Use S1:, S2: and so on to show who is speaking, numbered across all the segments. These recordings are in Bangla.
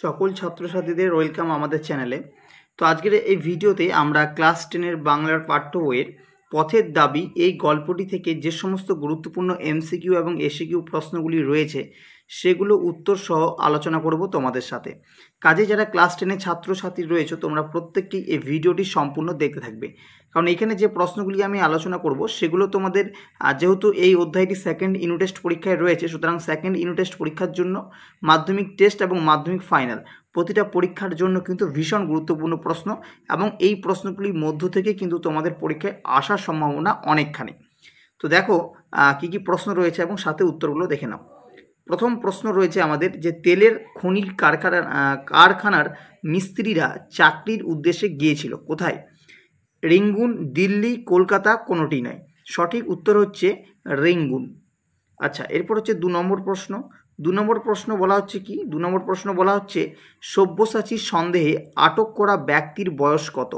S1: সকল ছাত্রছাত্রীদের ওয়েলকাম আমাদের চ্যানেলে। তো আজকের এই ভিডিওতে আমরা ক্লাস 10-এর বাংলার পাঠ্য বইয়ের পথের দাবি এই গল্পটি থেকে যে সমস্ত গুরুত্বপূর্ণ এমসিকিউ এবং এসিকিউ প্রশ্নগুলি রয়েছে সেগুলো উত্তর সহ আলোচনা করব তোমাদের সাথে। কাজে যারা ক্লাস 10-এর ছাত্রছাত্রী রয়েছে তোমরা প্রত্যেককেই এই ভিডিওটি সম্পূর্ণ দেখতে থাকবে, কারণ এখানে যে প্রশ্নগুলি আমি আলোচনা করব সেগুলো তোমাদের যেহেতু এই অধ্যায়টি সেকেন্ড ইউনিট টেস্ট পরীক্ষায় রয়েছে, সুতরাং সেকেন্ড ইউনিট টেস্ট পরীক্ষার জন্য মাধ্যমিক টেস্ট এবং মাধ্যমিক ফাইনাল প্রতিটা পরীক্ষার জন্য কিন্তু ভীষণ গুরুত্বপূর্ণ প্রশ্ন, এবং এই প্রশ্নগুলির মধ্য থেকে কিন্তু তোমাদের পরীক্ষায় আসার সম্ভাবনা অনেকখানি। তো দেখো কি কি প্রশ্ন রয়েছে এবং সাথে উত্তরগুলো দেখে নাও। প্রথম প্রশ্ন রয়েছে আমাদের যে তেলের খনির কারখানার মিস্ত্রিরা চাকরির উদ্দেশ্যে গিয়েছিল কোথায়? রেঙ্গুন, দিল্লি, কলকাতা, কোনোটি নয়। সঠিক উত্তর হচ্ছে রেঙ্গুন। আচ্ছা, এরপর হচ্ছে 2 নম্বর প্রশ্ন। 2 নম্বর প্রশ্ন বলা হচ্ছে কি? 2 নম্বর প্রশ্ন বলা হচ্ছে সব্যসাচীর সন্দেহে আটক করা ব্যক্তির বয়স কত?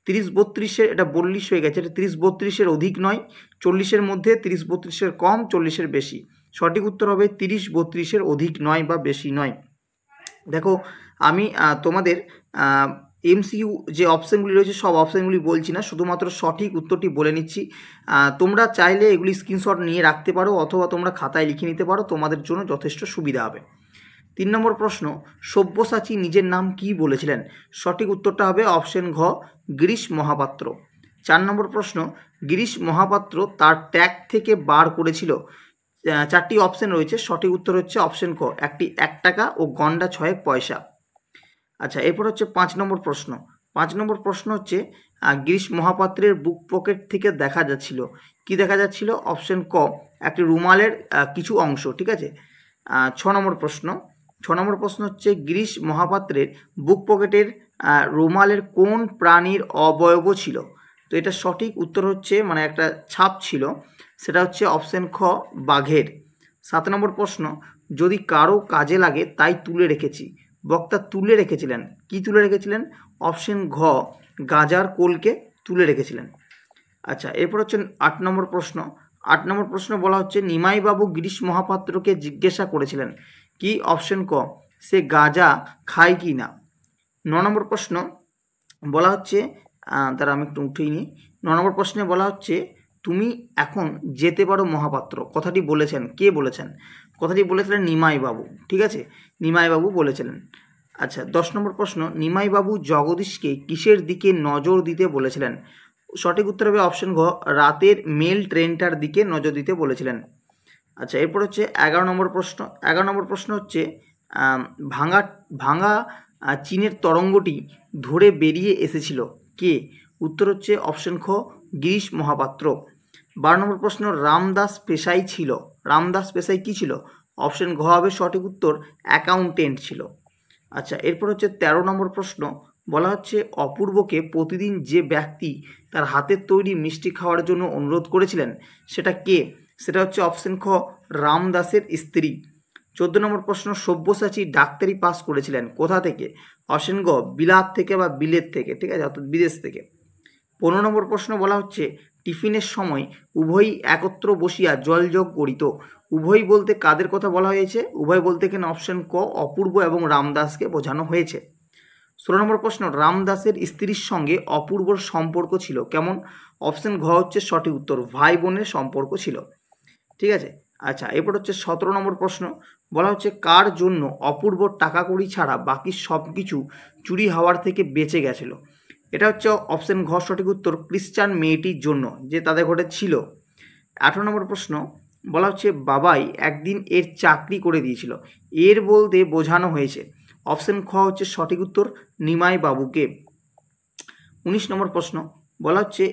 S1: 30-32-এর, এটা 40 হয়ে গেছে, এটা 30-32-এর অধিক নয়, 40-এর মধ্যে, 30-32-এর কম, 40-এর বেশি। সঠিক উত্তর হবে 30-32-এর অধিক নয় বা বেশি নয়। দেখো আমি তোমাদের এমসিইউ যে অপশানগুলি রয়েছে সব অপশানগুলি বলছি না, শুধুমাত্র সঠিক উত্তরটি বলে নিচ্ছি। তোমরা চাইলে এগুলি স্ক্রিনশট নিয়ে রাখতে পারো অথবা তোমরা খাতায় লিখে নিতে পারো, তোমাদের জন্য যথেষ্ট সুবিধা হবে। 3 নম্বর প্রশ্ন, সব্যসাচী নিজের নাম কি বলেছিলেন? সঠিক উত্তরটা হবে অপশন ঘ, গিরিশ মহাপাত্র। 4 নম্বর প্রশ্ন, গিরিশ মহাপাত্র তার ট্যাগ থেকে বার করেছিল। 4টি অপশন রয়েছে, সঠিক উত্তর হচ্ছে অপশন ক, একটি 1 টাকা ও গন্ডা 6 পয়সা। আচ্ছা, এরপর হচ্ছে 5 নম্বর প্রশ্ন। 5 নম্বর প্রশ্ন হচ্ছে গিরিশ মহাপাত্রের বুক পকেট থেকে দেখা যাচ্ছিল, কি দেখা যাচ্ছিল? অপশন ক, একটি রুমালের কিছু অংশ। ঠিক আছে। 6 নম্বর প্রশ্ন। 6 নম্বর প্রশ্ন হচ্ছে গিরিশ মহাপাত্রের বুক পকেটের রুমালের কোন প্রাণীর অবয়ব ছিল? তো এটা সঠিক উত্তর হচ্ছে মানে একটা ছাপ ছিল, সেটা হচ্ছে অপশন খ, বাঘের। 7 নম্বর প্রশ্ন, যদি কারো কাজে লাগে তাই তুলে রেখেছি, বক্তা তুলে রেখেছিলেন, কি তুলে রেখেছিলেন? অপশন ঘ, গাজার কোলকে তুলে রেখেছিলেন। আচ্ছা, এরপর হচ্ছে 8 নম্বর প্রশ্ন। 8 নম্বর প্রশ্ন বলা হচ্ছে নিমাইবাবু গিরিশ মহাপাত্রকে জিজ্ঞাসা করেছিলেন কি? অপশন ক, সে গাঁজা খায় কি না। 9 নম্বর প্রশ্ন বলা হচ্ছে তারা আমি একটু উঠেই নিই। 9 নম্বর প্রশ্নে বলা হচ্ছে তুমি এখন যেতে পারো মহাপাত্র, কথাটি বলেছেন কে? বলেছেন কথাটি বলেছিলেন নিমাইবাবু। ঠিক আছে, নিমাইবাবু বলেছিলেন। আচ্ছা, 10 নম্বর প্রশ্ন, নিমাইবাবু জগদীশকে কিসের দিকে নজর দিতে বলেছিলেন? সঠিক উত্তর হবে অপশন ঘ, রাতের মেল ট্রেনটার দিকে নজর দিতে বলেছিলেন। আচ্ছা, এরপর হচ্ছে 11 নম্বর প্রশ্ন। 11 নম্বর প্রশ্ন হচ্ছে ভাঙা ভাঙা চীনের তরঙ্গটি ধরে বেরিয়ে এসেছিল কে? উত্তর হচ্ছে অপশন খ, গিরিশ মহাপাত্র। 12 নম্বর প্রশ্ন, রামদাস পেশাই ছিল, রামদাস পেশাই কি ছিল? অপশন ঘ হবে সঠিক উত্তর, অ্যাকাউন্টেন্ট ছিল। আচ্ছা, এরপর হচ্ছে 13 নম্বর প্রশ্ন বলা হচ্ছে অপূর্বকে প্রতিদিন যে ব্যক্তি তার হাতের তৈরি মিষ্টি খাওয়ার জন্য অনুরোধ করেছিলেন সেটা কে? সেটা হচ্ছে অপশন খ, রামদাসের স্ত্রী। 14 নম্বর প্রশ্ন, সব্যসাচী ডাক্তারি পাস করেছিলেন কোথা থেকে? অপশন গ, বিলাত থেকে বা বিলেত থেকে। ঠিক আছে, অর্থাৎ বিদেশ থেকে। 15 নম্বর প্রশ্ন বলা হচ্ছে টিফিনের সময় উভয়ই একত্র বসিয়া জলযোগ করিত, উভয় বলতে কাদের কথা বলা হয়েছে? উভয় বলতে এখানে অপশন ক, অপূর্ব এবং রামদাসকে বোঝানো হয়েছে। 16 নম্বর প্রশ্ন, রামদাসের স্ত্রীর সঙ্গে অপূর্বর সম্পর্ক ছিল কেমন? অপশন ঘ হচ্ছে সঠিক উত্তর, ভাই বোনের সম্পর্ক ছিল। ঠিক আছে। আচ্ছা, এরপর হচ্ছে 17 নম্বর প্রশ্ন বলা হচ্ছে কার জন্য অপূর্ব টাকা কড়ি ছাড়া বাকি সব কিছু চুরি হওয়ার থেকে বেঁচে গেছিল? এটা হচ্ছে অপশন ঘ সঠিক উত্তর, ক্রিশ্চান মেয়েটির জন্য যে তাদের ঘরে ছিল। 18 নম্বর প্রশ্ন বলা হচ্ছে বাবাই একদিন এর চাকরি করে দিয়েছিল, এর বলতে বোঝানো হয়েছে। অপশন খ হচ্ছে সঠিক উত্তর, নিমাই বাবুকে। 19 নম্বর প্রশ্ন বলা হচ্ছে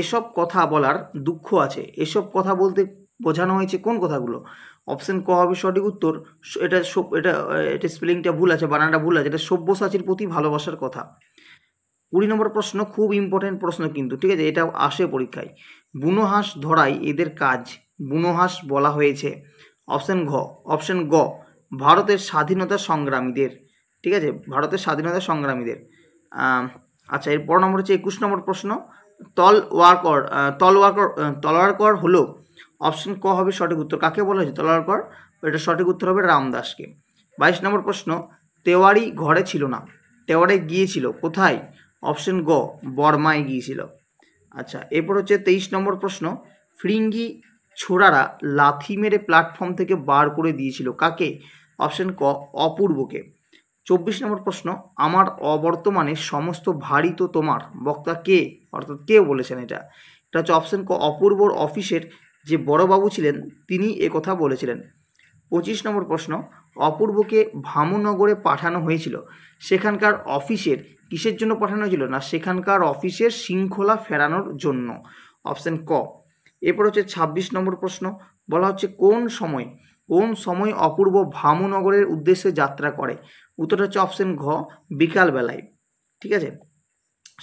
S1: এসব কথা বলার দুঃখ আছে, এসব কথা বলতে বোঝানো হয়েছে কোন কথাগুলো? অপশন ক হবে সঠিক উত্তর, এটা এটা এটা স্পেলিংটা ভুল আছে, বানানটা ভুল আছে, এটা সব্যসাচীর প্রতি ভালোবাসার কথা। 20 নম্বর প্রশ্ন খুব ইম্পর্টেন্ট প্রশ্ন কিন্তু, ঠিক আছে, এটা আসে পরীক্ষায়। বুনো হাঁস ধরাই এদের কাজ, বুনো হাঁস বলা হয়েছে। অপশন গ, ভারতের স্বাধীনতা সংগ্রামীদের। ঠিক আছে, ভারতের স্বাধীনতা সংগ্রামীদের। আচ্ছা, এর পর নম্বর হচ্ছে 21 নম্বর প্রশ্ন, তলোয়ারকর হলো, অপশন ক হবে সঠিক উত্তর, কাকে বলা হয়েছে তলোয়ারকর? এটা সঠিক উত্তর হবে রামদাসকে। 22 নম্বর প্রশ্ন, তেওয়ারি ঘরে ছিল না, তেওয়ারে গিয়েছিল কোথায়? অপশন গ বর্মায় গিয়েছিল। আচ্ছা, এরপর হচ্ছে 23 নম্বর প্রশ্ন, ফিরিঙ্গি ছোড়ারা লাথি মেরে প্ল্যাটফর্ম থেকে বার করে দিয়েছিল কাকে? অপশন ক অপূর্বকে। 24 নম্বর প্রশ্ন, আমার অবর্তমানে সমস্ত ভারী তো তোমার, বক্তা কে? অর্থাৎ কে বলেছেন এটা? এটা হচ্ছে অপশন ক অপূর্বর অফিসের যে বড়বাবু ছিলেন তিনি একথা বলেছিলেন। 25 নম্বর প্রশ্ন, অপূর্বকে ভামুনগরে পাঠানো হয়েছিল সেখানকার অফিসের কিসের জন্য পাঠানো হয়েছিল? না, সেখানকার অফিসের শৃঙ্খলা ফেরানোর জন্য। অপশন ক। এরপর হচ্ছে 26 নম্বর প্রশ্ন, বলা হচ্ছে কোন সময় অপূর্ব ভামুনগরের উদ্দেশ্যে যাত্রা করে? উত্তরটা হচ্ছে অপশন ঘ বিকালবেলায়। ঠিক আছে।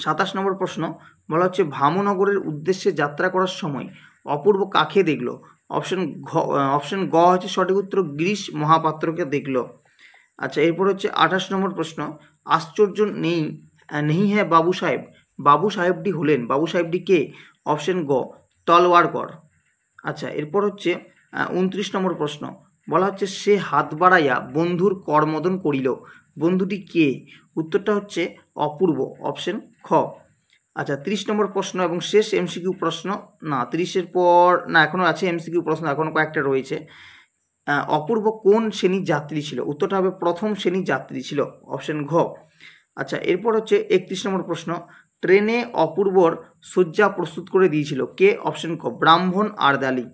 S1: 27 নম্বর প্রশ্ন, বলা হচ্ছে ভামুনগরের উদ্দেশ্যে যাত্রা করার সময় অপূর্ব কাকে দেখলো? অপশন গ হচ্ছে সঠিক উত্তর, গিরিশ মহাপাত্রকে দেখলো। আচ্ছা, এরপর হচ্ছে 28 নম্বর প্রশ্ন, আশ্চর্য নেই হ্যাঁ বাবু সাহেবটি হলেন, বাবু সাহেবটি কে? অপশন গ তলওয়ারকর। আচ্ছা, এরপর হচ্ছে 29 নম্বর প্রশ্ন, বলা হচ্ছে সে হাত বাড়াইয়া বন্ধুর করমদন করিল, বন্ধুটি কে? উত্তরটা হচ্ছে অপূর্ব, অপশন খ। আচ্ছা, 30 নম্বর প্রশ্ন এবং শেষ এমসিকিউ প্রশ্ন, না 30-এর পর না এখনও আছে এমসিকিউ প্রশ্ন, এখনও কয়েকটা রয়েছে। অপূর্ব কোন শ্রেণীর যাত্রী ছিল? উত্তরটা হবে প্রথম শ্রেণীর যাত্রী ছিল, অপশন ঘ। আচ্ছা, এরপর হচ্ছে 31 নম্বর প্রশ্ন, ট্রেনে অপূর্বর শয্যা প্রস্তুত করে দিয়েছিল কে? অপশন ক ব্রাহ্মণ আরদালি।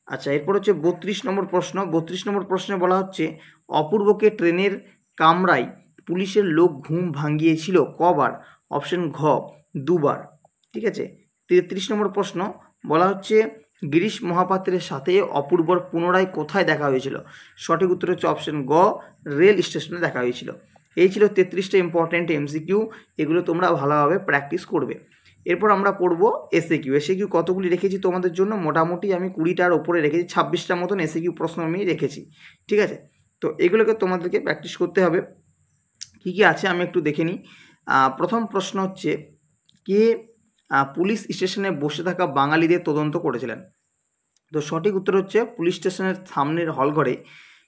S1: আচ্ছা, এরপর হচ্ছে 32 নম্বর প্রশ্ন, 32 নম্বর প্রশ্নে বলা হচ্ছে অপূর্বকে ট্রেনের কামরায় পুলিশের লোক ঘুম ভাঙিয়েছিল কবার? অপশন ঘ দুবার। ঠিক আছে। 33 নম্বর প্রশ্ন, বলা হচ্ছে গিরিশ মহাপাত্রের সাথে অপূর্বর পুনরায় কোথায় দেখা হয়েছিল? সঠিক উত্তর হচ্ছে অপশন গ রেল স্টেশনে দেখা হয়েছিল। এই ছিল 33টা ইম্পর্ট্যান্ট এমসিকিউ, এগুলো তোমরা ভালোভাবে প্র্যাকটিস করবে। এরপর আমরা পড়বো এসএকিউ। এসএকিউ কতগুলি রেখেছি তোমাদের জন্য? মোটামুটি আমি 20টার ওপরে রেখেছি, 26টা মতন এসএকিউ প্রশ্ন আমি রেখেছি। ঠিক আছে, তো এগুলোকে তোমাদেরকে প্র্যাকটিস করতে হবে। কী কী আছে আমি একটু দেখে নিই। প্রথম প্রশ্ন হচ্ছে, কে পুলিশ স্টেশনে বসে থাকা বাঙালিদের তদন্ত করেছিলেন? তো সঠিক উত্তর হচ্ছে পুলিশ স্টেশনের সামনের হলঘরে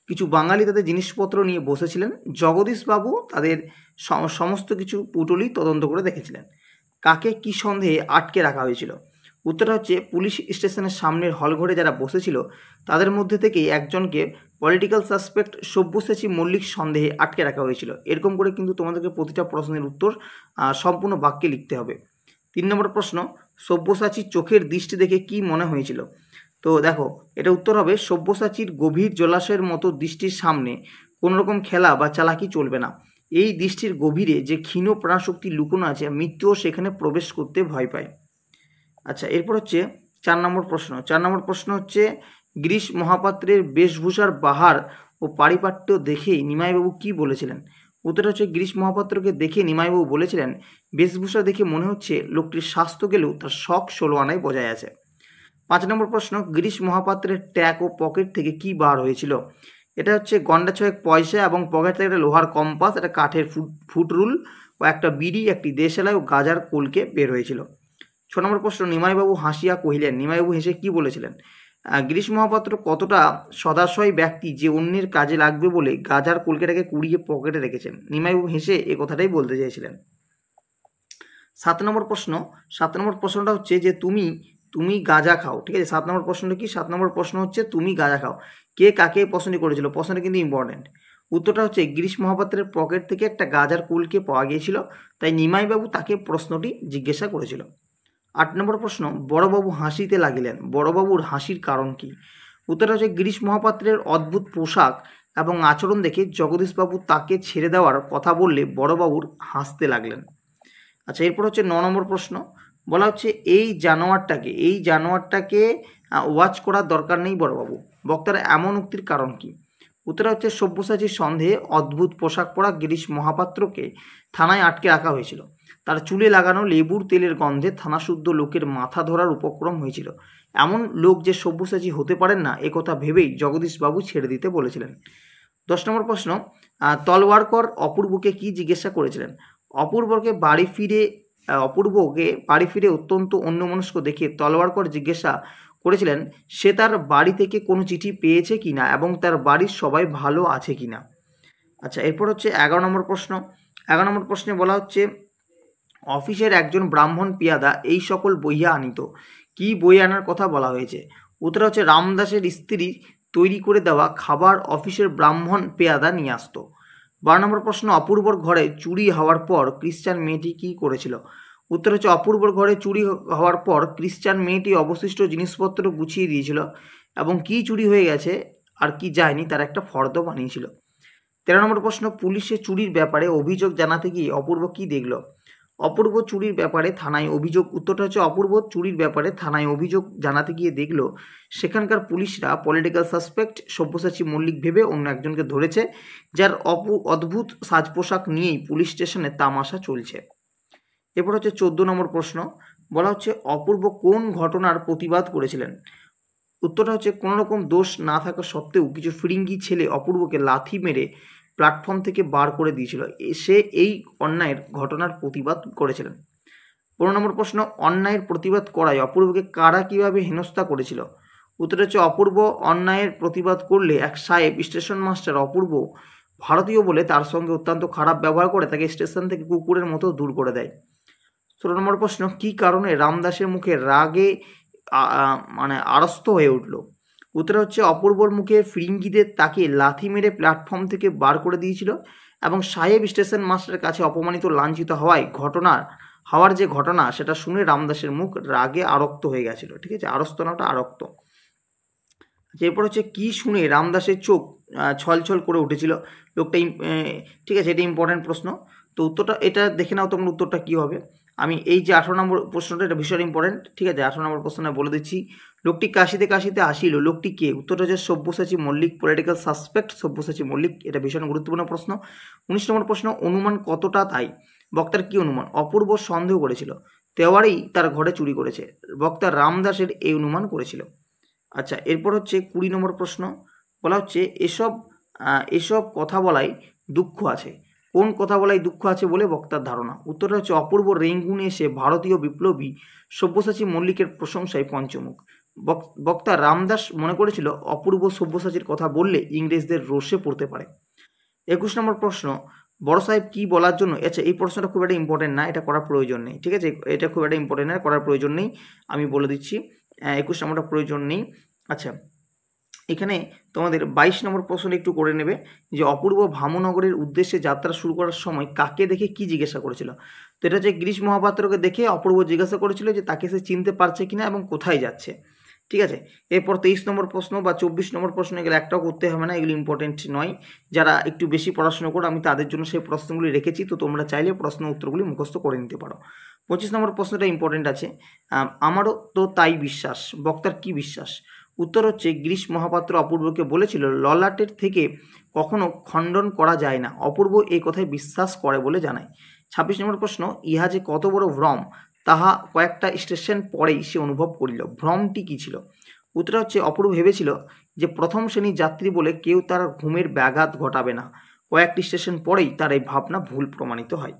S1: কিছু বাঙালি তাদের জিনিসপত্র নিয়ে বসেছিলেন, জগদীশবাবু তাদের সমস্ত কিছু পুটুলি তদন্ত করে দেখেছিলেন। কাকে কি সন্দেহে আটকে রাখা হয়েছিল? উত্তরটা হচ্ছে পুলিশ স্টেশনের সামনের হলঘরে যারা বসেছিল তাদের মধ্যে থেকে একজনকে পলিটিক্যাল সাসপেক্ট সব্যসাচী মল্লিক সন্দেহে আটকে রাখা হয়েছিল। এরকম করে কিন্তু তোমাদেরকে প্রতিটা প্রশ্নের উত্তর সম্পূর্ণ বাক্যে লিখতে হবে। 3 নম্বর প্রশ্ন, সব্যসাচীর চোখের দৃষ্টি দেখে কি মনে হয়েছিল? তো দেখো, এটা উত্তর হবে সব্যসাচীর গভীর জলাশয়ের মতো দৃষ্টির সামনে কোনোরকম খেলা বা চালাকি চলবে না। এই দৃষ্টির গভীরে যে ক্ষীণ প্রাণশক্তি লুকোনো আছে, মৃত্যুও সেখানে প্রবেশ করতে ভয় পায়। আচ্ছা, এরপর হচ্ছে 4 নম্বর প্রশ্ন। 4 নম্বর প্রশ্ন হচ্ছে গিরিশ মহাপাত্রের বেশভূষার বাহার ও পারিপাট্য দেখে নিমাইবাবু কি বলেছিলেন? উত্তরটা হচ্ছে গিরিশ মহাপাত্রকে দেখে নিমাইবাবু বলেছিলেন, বেশভূষা দেখে মনে হচ্ছে লোকটির স্বাস্থ্য গেলেও তার শখ 16 আনায় বজায় আছে। 5 নম্বর প্রশ্ন, গিরিশ মহাপাত্রের ট্যাগ ও পকেট থেকে কি বার হয়েছিল? এটা হচ্ছে গন্ডা ছয়েক পয়সা এবং পকেট থেকে একটা লোহার কম্পাস, একটা কাঠের ফুট রুল ও একটা বিড়ি, একটি দেশালাই ও গাজার কলকে বের হয়েছিল। 6 নম্বর প্রশ্ন, নিমাইবাবু হাসিয়া কহিলেন, নিমাইবাবু হেসে কি বলেছিলেন? গিরিশ মহাপাত্র কতটা সদাশয় ব্যক্তি যে অন্যের কাজে লাগবে বলে গাজার কলকেটাকে কুড়িয়ে পকেটে রেখেছেন। নিমাইবাবু হেসে এ কথাটাই বলতে চেয়েছিলেন। 7 নম্বর প্রশ্ন, 7 নম্বর প্রশ্নটা হচ্ছে যে তুমি গাঁজা খাও। ঠিক আছে, 7 নম্বর প্রশ্নটা কি? 7 নম্বর প্রশ্ন হচ্ছে তুমি গাঁজা খাও। কে কাকে প্রশ্নটি করেছিল? প্রশ্নটা কিন্তু ইম্পর্টেন্ট। উত্তরটা হচ্ছে গিরিশ মহাপাত্রের পকেট থেকে একটা গাঁজার কুলকে পাওয়া গিয়েছিল, তাই নিমাইবাবু তাকে প্রশ্নটি জিজ্ঞাসা করেছিল। 8 নম্বর প্রশ্ন, বড়বাবু হাসিতে লাগিলেন, বড়বাবুর হাসির কারণ কি? উত্তরটা হচ্ছে গিরিশ মহাপাত্রের অদ্ভুত পোশাক এবং আচরণ দেখে জগদীশবাবু তাকে ছেড়ে দেওয়ার কথা বললে বড়বাবুর হাসতে লাগলেন। আচ্ছা, এরপর হচ্ছে 9 নম্বর প্রশ্ন, বলা হচ্ছে এই জানোয়ারটাকে ওয়াচ করার দরকার নেই বড়বাবু, বক্তার এমন উক্তির কারণ কি? উত্তরটা হচ্ছে সব্যসাচীর সন্দেহে অদ্ভুত পোশাক পরা গিরিশ মহাপাত্রকে থানায় আটকে রাখা হয়েছিল। তার চুলে লাগানো লেবুর তেলের গন্ধে থানাশুদ্ধ লোকের মাথা ধরার উপক্রম হয়েছিল। এমন লোক যে সব্যসাচী হতে পারেন না একথা ভেবেই জগদীশবাবু ছেড়ে দিতে বলেছিলেন। 10 নম্বর প্রশ্ন, তলওয়ারকর অপূর্বকে কি জিজ্ঞাসা করেছিলেন? অপূর্বকে বাড়ি ফিরে অত্যন্ত অন্যমনস্ক দেখে তলওয়ারকর জিজ্ঞাসা করেছিলেন সে তার বাড়ি থেকে কোনো চিঠি পেয়েছে কিনা এবং তার বাড়ির সবাই ভালো আছে কিনা। আচ্ছা, এরপর হচ্ছে 11 নম্বর প্রশ্ন। 11 নম্বর প্রশ্নে বলা হচ্ছে অফিসের একজন ব্রাহ্মণ পিয়াদা এই সকল বইয়া আনিত, কি বই আনার কথা বলা হয়েছে? উত্তর হচ্ছে রামদাসের স্ত্রী তৈরি করে দেওয়া খাবার অফিসের ব্রাহ্মণ পেয়াদা নিয়ে আসতো। 12 নম্বর প্রশ্ন অপূর্বর ঘরে চুরি হওয়ার পর ক্রিশ্চান মেয়েটি কি করেছিল? উত্তর হচ্ছে অপূর্বর ঘরে চুরি হওয়ার পর ক্রিশ্চান মেয়েটি অবশিষ্ট জিনিসপত্র গুছিয়ে দিয়েছিল এবং কি চুরি হয়ে গেছে আর কি যায়নি তার একটা ফর্দ বানিয়েছিল। 13 নম্বর প্রশ্ন পুলিশে চুরির ব্যাপারে অভিযোগ জানাতে গিয়ে অপূর্ব কি দেখল? অপূর্ব চুরির ব্যাপারে থানায় অভিযোগ, উত্তরটা হচ্ছে অপূর্ব চুরির ব্যাপারে থানায় অভিযোগ জানাতে গিয়ে দেখল সেখানকার পুলিশরা পলিটিক্যাল সাসপেক্ট সব্যসাচী মল্লিক ভেবে অন্য একজনকে ধরেছে, যার অদ্ভুত সাজ পোশাক নিয়েই পুলিশ স্টেশনে তামাশা চলছে। এরপর হচ্ছে 14 নম্বর প্রশ্ন, বলা হচ্ছে অপূর্ব কোন ঘটনার প্রতিবাদ করেছিলেন? উত্তরটা হচ্ছে কোনো রকম দোষ না থাকা সত্ত্বেও কিছু ফিরিঙ্গি ছেলে অপূর্বকে লাথি মেরে প্ল্যাটফর্ম থেকে বার করে দিয়েছিল, সে এই অন্যায়ের ঘটনার প্রতিবাদ করেছিলেন। 15 নম্বর প্রশ্ন অন্যায়ের প্রতিবাদ করায় অপূর্বকে কারা কিভাবে হেনস্থা করেছিল? উত্তর হচ্ছে অপূর্ব অন্যায়ের প্রতিবাদ করলে এক সাহেব স্টেশন মাস্টার অপূর্ব ভারতীয় বলে তার সঙ্গে অত্যন্ত খারাপ ব্যবহার করে তাকে স্টেশন থেকে কুকুরের মতো দূর করে দেয়। 16 নম্বর প্রশ্ন কি কারণে রামদাসের মুখে রাগে আড়স্ত হয়ে উঠল? উত্তর হচ্ছে অপূর্বর মুখে ফিরিঙ্গিদের তাকে লাথি মেরে প্ল্যাটফর্ম থেকে বার করে দিয়েছিল এবং সাহেব স্টেশন মাস্টারের কাছে অপমানিত লাঞ্ছিত হওয়ার যে ঘটনা সেটা শুনে রামদাসের মুখ রাগে আরক্ত হয়ে গেছিল। ঠিক আছে, আড়স্ত নাটা আরক্ত। এরপর হচ্ছে কি শুনে রামদাসের চোখ ছলছল করে উঠেছিল লোকটা, ঠিক আছে, এটা ইম্পর্টেন্ট প্রশ্ন। তো উত্তরটা এটা দেখে নাও তোমরা উত্তরটা কী হবে। আমি এই যে 18 নম্বর প্রশ্নটা এটা ভীষণ ইম্পর্টেন্ট। ঠিক আছে, 18 নম্বর প্রশ্ন বলে দিচ্ছি। লোকটি কাশিতে কাশিতে আসিল, লোকটি কে? উত্তরটা হচ্ছে সব্যসাচী মল্লিক, পলিটিক্যাল সাসপেক্ট সব্যসাচী মল্লিক, এটা ভীষণ গুরুত্বপূর্ণ প্রশ্ন। 19 নম্বর প্রশ্ন অনুমান কতটা তাই? বক্তার কি অনুমান? অপূর্ব সন্দেহ করেছিল তেওয়ারি তার ঘরে চুরি করেছে, বক্তা রামদাসের এই অনুমান করেছিল। আচ্ছা, এরপর হচ্ছে 20 নম্বর প্রশ্ন, বলা হচ্ছে এসব কথা বলাই দুঃখ আছে, কোন কথা বলাই দুঃখ আছে বলে বক্তার ধারণা? উত্তরটা হচ্ছে অপূর্ব রেঙ্গুনে এসে ভারতীয় বিপ্লবী সব্যসাচী মল্লিকের প্রশংসায় পঞ্চমুখ। বক্তা রামদাস মনে করেছিল অপূর্ব সব্যসাচীর কথা বললে ইংরেজদের রোষে পড়তে পারে। 21 নম্বর প্রশ্ন বড় সাহেব কি বলার জন্য, আচ্ছা এই প্রশ্নটা খুব একটা ইম্পর্টেন্ট না, এটা করার প্রয়োজন নেই। ঠিক আছে, এটা খুব একটা ইম্পর্টেন্ট না, করার প্রয়োজন নেই, আমি বলে দিচ্ছি। 21 নম্বরটা প্রয়োজন নেই। আচ্ছা, এখানে তোমাদের 22 নম্বর প্রশ্নটা একটু করে নেবে যে অপূর্ব ভামনগরের উদ্দেশ্যে যাত্রা শুরু করার সময় কাকে দেখে কি জিজ্ঞাসা করেছিল? তো এটা হচ্ছে গিরিশ মহাপাত্রকে দেখে অপূর্ব জিজ্ঞাসা করেছিল যে তাকে সে চিনতে পারছে কিনা এবং কোথায় যাচ্ছে। ঠিক আছে, এরপর 23 নম্বর প্রশ্ন বা 24 নম্বর প্রশ্ন, এগুলো একটাও করতে হবে না, এগুলো ইম্পর্টেন্ট নয়। যারা একটু বেশি পড়াশোনা করো আমি তাদের জন্য সেই প্রশ্নগুলি রেখেছি, তো তোমরা চাইলে প্রশ্ন উত্তরগুলি মুখস্থ করে নিতে পারো। 25 নম্বর প্রশ্নটা ইম্পর্টেন্ট আছে, আমারও তো তাই বিশ্বাস, বক্তার কি বিশ্বাস? উত্তর হচ্ছে গিরিশ মহাপাত্র অপূর্বকে বলেছিল ললাটের থেকে কখনো খণ্ডন করা যায় না, অপূর্ব এই কথায় বিশ্বাস করে বলে জানায়। 26 নম্বর প্রশ্ন ইহা যে কত বড় ভ্রম তাহা কয়েকটা স্টেশন পরেই সে অনুভব করিল, ভ্রমটি কী ছিল? উত্তর হচ্ছে অপূর্ব ভেবেছিল যে প্রথম শ্রেণীর যাত্রী বলে কেউ তার ঘুমের ব্যাঘাত ঘটাবে না, কয়েকটি স্টেশন পরেই তার এই ভাবনা ভুল প্রমাণিত হয়।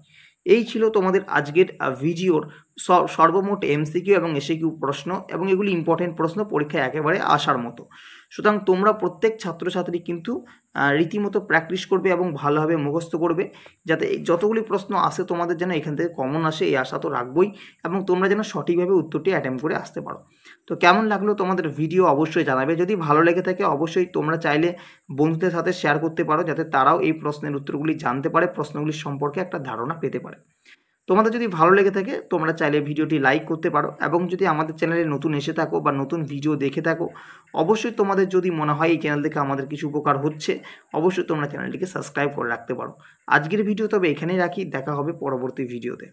S1: এই ছিল তোমাদের আজকের ভিডিওর সর্বমোট এমসিকিউ এবং এসিকিউ প্রশ্ন, এবং এগুলি ইম্পর্টেন্ট প্রশ্ন, পরীক্ষায় একেবারে আসার মতো। সুতরাং তোমরা প্রত্যেক ছাত্রছাত্রী কিন্তু রীতিমতো প্র্যাকটিস করবে এবং ভালোভাবে মুখস্থ করবে, যাতে যতগুলি প্রশ্ন আসে তোমাদের যেন এখান থেকে কমন আসে, এই আশা তো রাখবই, এবং তোমরা যেন সঠিকভাবে উত্তরটি অ্যাটেম্প করে আসতে পারো। তো কেমন লাগলো তোমাদের ভিডিও অবশ্যই জানাবে, যদি ভালো লেগে থাকে অবশ্যই তোমরা চাইলে বন্ধুদের সাথে শেয়ার করতে পারো, যাতে তারাও এই প্রশ্নের উত্তরগুলি জানতে পারে, প্রশ্নগুলির সম্পর্কে একটা ধারণা পেতে পারে। তোমাদের যদি ভালো লেগে থাকে তোমরা চাইলে ভিডিওটি লাইক করতে পারো, এবং যদি আমাদের চ্যানেলে নতুন এসে থাকো বা নতুন ভিডিও দেখে থাকো, অবশ্যই তোমাদের যদি মনে হয় এই চ্যানেল থেকে আমাদের কিছু উপকার হচ্ছে, অবশ্যই তোমরা চ্যানেলটিকে সাবস্ক্রাইব করে রাখতে পারো। আজকের ভিডিও তবে এখানেই রাখি, দেখা হবে পরবর্তী ভিডিওতে।